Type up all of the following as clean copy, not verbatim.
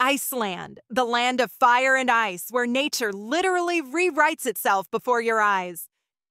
Iceland, the land of fire and ice, where nature literally rewrites itself before your eyes.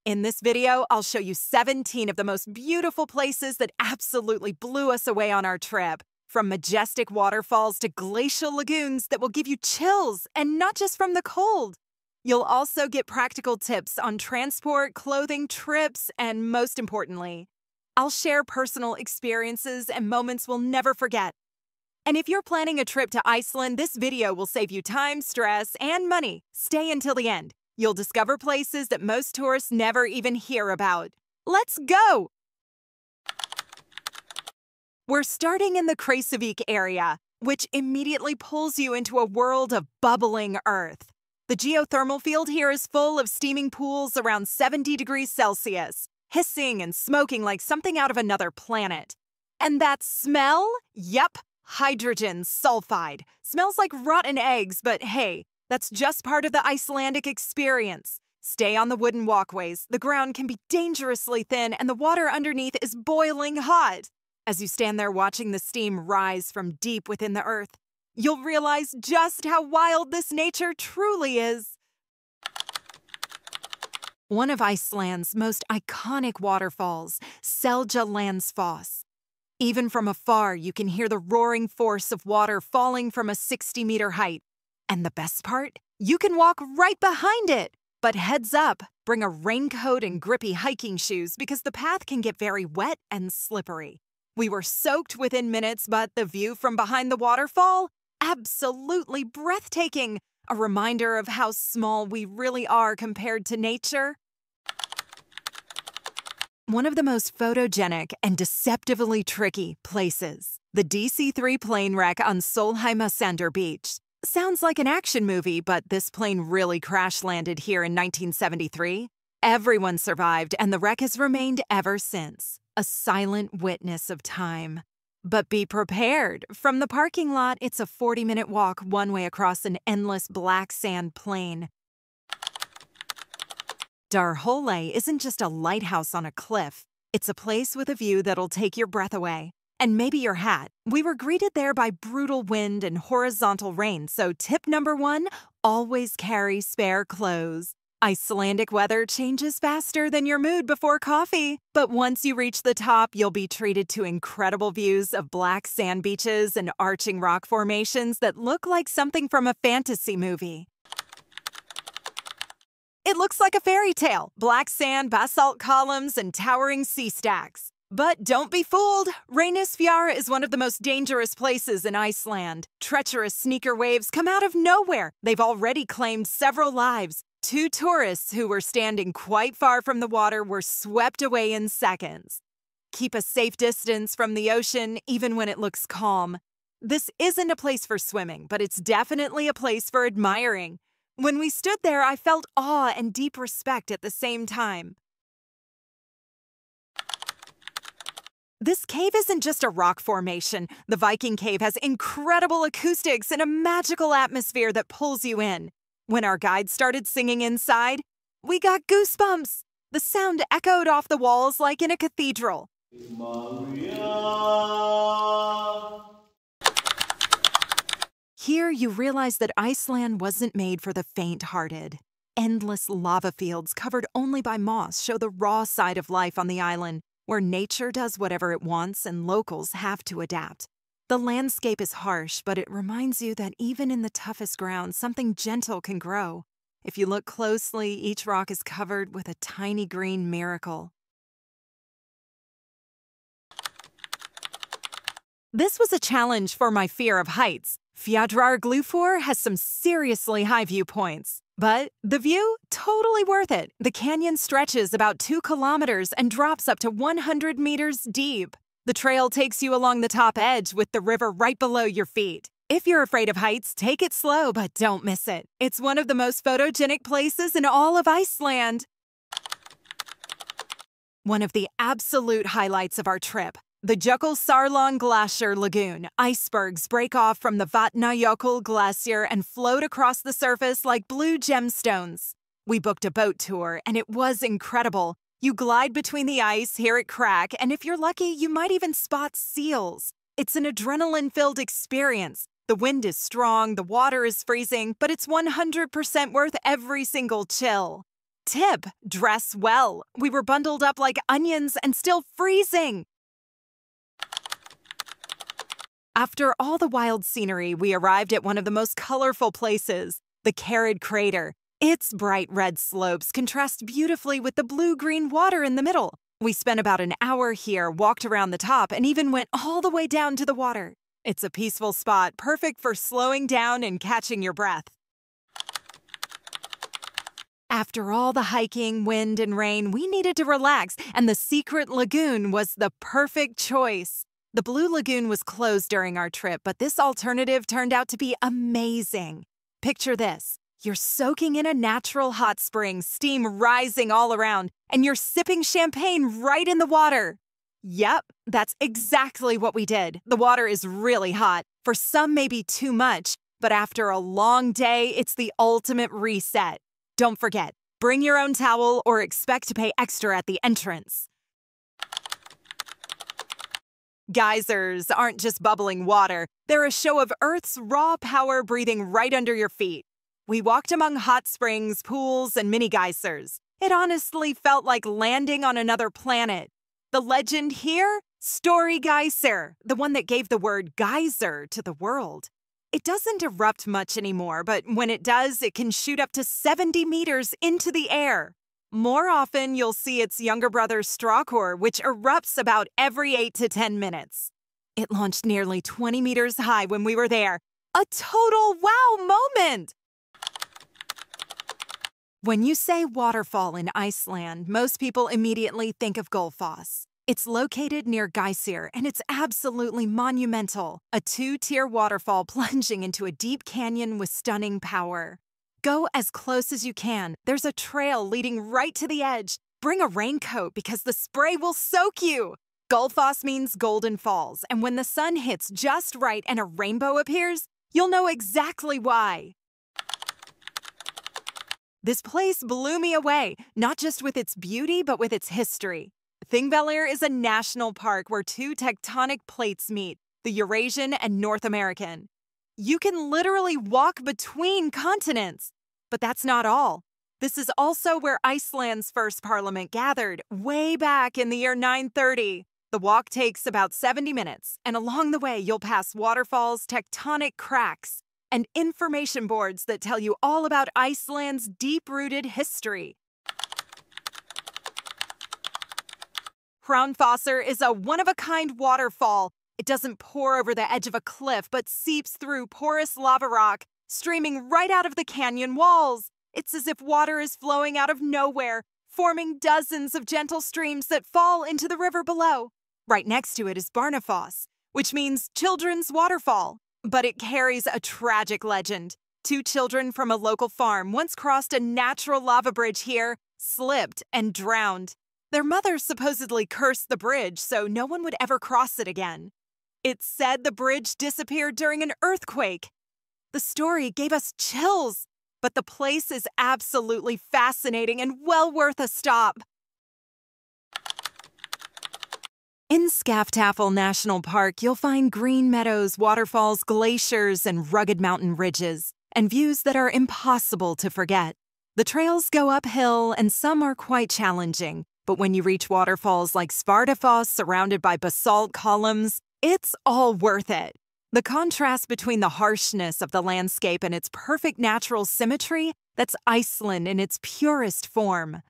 In this video, I'll show you 17 of the most beautiful places that absolutely blew us away on our trip. From majestic waterfalls to glacial lagoons that will give you chills, and not just from the cold. You'll also get practical tips on transport, clothing, trips, and most importantly, I'll share personal experiences and moments we'll never forget. And if you're planning a trip to Iceland, this video will save you time, stress, and money. Stay until the end. You'll discover places that most tourists never even hear about. Let's go! We're starting in the Breathtaking area, which immediately pulls you into a world of bubbling earth. The geothermal field here is full of steaming pools around 70 degrees Celsius, hissing and smoking like something out of another planet. And that smell? Yep, hydrogen sulfide. Smells like rotten eggs, but hey, that's just part of the Icelandic experience. Stay on the wooden walkways. The ground can be dangerously thin, and the water underneath is boiling hot. As you stand there watching the steam rise from deep within the earth, you'll realize just how wild this nature truly is. One of Iceland's most iconic waterfalls, Seljalandsfoss. Even from afar, you can hear the roaring force of water falling from a 60-meter height. And the best part? You can walk right behind it. But heads up, bring a raincoat and grippy hiking shoes because the path can get very wet and slippery. We were soaked within minutes, but the view from behind the waterfall? Absolutely breathtaking. A reminder of how small we really are compared to nature. One of the most photogenic and deceptively tricky places. The DC-3 plane wreck on Solheimasandur Beach. Sounds like an action movie, but this plane really crash-landed here in 1973. Everyone survived, and the wreck has remained ever since. A silent witness of time. But be prepared. From the parking lot, it's a 40-minute walk one way across an endless black sand plain. Darhole isn't just a lighthouse on a cliff. It's a place with a view that'll take your breath away. And maybe your hat. We were greeted there by brutal wind and horizontal rain, so tip number 1, always carry spare clothes. Icelandic weather changes faster than your mood before coffee. But once you reach the top, you'll be treated to incredible views of black sand beaches and arching rock formations that look like something from a fantasy movie. It looks like a fairy tale. Black sand, basalt columns, and towering sea stacks. But don't be fooled. Reynisfjara is one of the most dangerous places in Iceland. Treacherous sneaker waves come out of nowhere. They've already claimed several lives. 2 tourists who were standing quite far from the water were swept away in seconds. Keep a safe distance from the ocean, even when it looks calm. This isn't a place for swimming, but it's definitely a place for admiring. When we stood there, I felt awe and deep respect at the same time. This cave isn't just a rock formation. The Viking Cave has incredible acoustics and a magical atmosphere that pulls you in. When our guide started singing inside, we got goosebumps. The sound echoed off the walls like in a cathedral. Here you realize that Iceland wasn't made for the faint-hearted. Endless lava fields covered only by moss show the raw side of life on the island, where nature does whatever it wants and locals have to adapt. The landscape is harsh, but it reminds you that even in the toughest ground, something gentle can grow. If you look closely, each rock is covered with a tiny green miracle. This was a challenge for my fear of heights. Fjadrarglufur has some seriously high viewpoints. But the view? Totally worth it. The canyon stretches about 2 kilometers and drops up to 100 meters deep. The trail takes you along the top edge with the river right below your feet. If you're afraid of heights, take it slow, but don't miss it. It's one of the most photogenic places in all of Iceland. One of the absolute highlights of our trip. The Jökulsárlón Glacier Lagoon. Icebergs break off from the Vatnajökull Glacier and float across the surface like blue gemstones. We booked a boat tour, and it was incredible. You glide between the ice, hear it crack, and if you're lucky, you might even spot seals. It's an adrenaline-filled experience. The wind is strong, the water is freezing, but it's 100% worth every single chill. Tip: dress well. We were bundled up like onions and still freezing. After all the wild scenery, we arrived at one of the most colorful places, the Carrad Crater. Its bright red slopes contrast beautifully with the blue-green water in the middle. We spent about an hour here, walked around the top, and even went all the way down to the water. It's a peaceful spot, perfect for slowing down and catching your breath. After all the hiking, wind, and rain, we needed to relax, and the secret lagoon was the perfect choice. The Blue Lagoon was closed during our trip, but this alternative turned out to be amazing. Picture this. You're soaking in a natural hot spring, steam rising all around, and you're sipping champagne right in the water. Yep, that's exactly what we did. The water is really hot. For some, maybe too much, but after a long day, it's the ultimate reset. Don't forget, bring your own towel or expect to pay extra at the entrance. Geysers aren't just bubbling water. They're a show of Earth's raw power breathing right under your feet. We walked among hot springs, pools, and mini geysers. It honestly felt like landing on another planet. The legend here? Story Geyser, the one that gave the word geyser to the world. It doesn't erupt much anymore, but when it does, it can shoot up to 70 meters into the air. More often, you'll see its younger brother Strawcore, which erupts about every 8 to 10 minutes. It launched nearly 20 meters high when we were there. A total wow moment! When you say waterfall in Iceland, most people immediately think of Gullfoss. It's located near Geysir, and it's absolutely monumental, a 2-tier waterfall plunging into a deep canyon with stunning power. Go as close as you can. There's a trail leading right to the edge. Bring a raincoat because the spray will soak you. Gullfoss means Golden Falls, and when the sun hits just right and a rainbow appears, you'll know exactly why. This place blew me away, not just with its beauty, but with its history. Thingvellir is a national park where 2 tectonic plates meet, the Eurasian and North American. You can literally walk between continents. But that's not all. This is also where Iceland's first parliament gathered, way back in the year 930. The walk takes about 70 minutes, and along the way you'll pass waterfalls, tectonic cracks, and information boards that tell you all about Iceland's deep-rooted history. Hraunfossar is a one-of-a-kind waterfall. It doesn't pour over the edge of a cliff, but seeps through porous lava rock, streaming right out of the canyon walls. It's as if water is flowing out of nowhere, forming dozens of gentle streams that fall into the river below. Right next to it is Barnafoss, which means children's waterfall. But it carries a tragic legend. 2 children from a local farm once crossed a natural lava bridge here, slipped, and drowned. Their mother supposedly cursed the bridge so no one would ever cross it again. It's said the bridge disappeared during an earthquake. The story gave us chills, but the place is absolutely fascinating and well worth a stop. In Skaftafell National Park, you'll find green meadows, waterfalls, glaciers, and rugged mountain ridges, and views that are impossible to forget. The trails go uphill, and some are quite challenging, but when you reach waterfalls like Svartafoss surrounded by basalt columns, it's all worth it. The contrast between the harshness of the landscape and its perfect natural symmetry, that's Iceland in its purest form.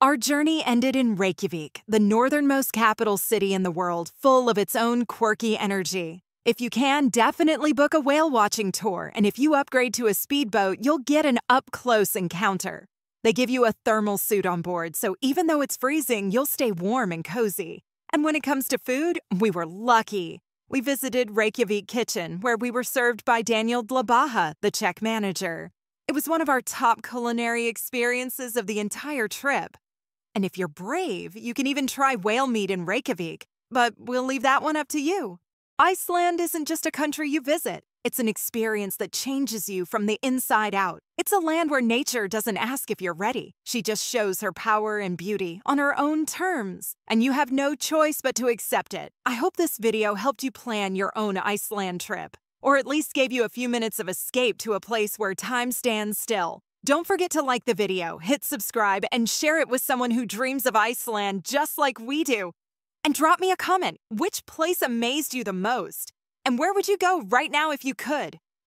Our journey ended in Reykjavik, the northernmost capital city in the world, full of its own quirky energy. If you can, definitely book a whale watching tour, and if you upgrade to a speedboat, you'll get an up-close encounter. They give you a thermal suit on board, so even though it's freezing, you'll stay warm and cozy. And when it comes to food, we were lucky. We visited Reykjavik Kitchen, where we were served by Daniel Dlabaha, the Czech manager. It was one of our top culinary experiences of the entire trip. And if you're brave, you can even try whale meat in Reykjavik, but we'll leave that one up to you. Iceland isn't just a country you visit. It's an experience that changes you from the inside out. It's a land where nature doesn't ask if you're ready. She just shows her power and beauty on her own terms, and you have no choice but to accept it. I hope this video helped you plan your own Iceland trip, or at least gave you a few minutes of escape to a place where time stands still. Don't forget to like the video, hit subscribe, and share it with someone who dreams of Iceland just like we do. And drop me a comment. Which place amazed you the most? And where would you go right now if you could?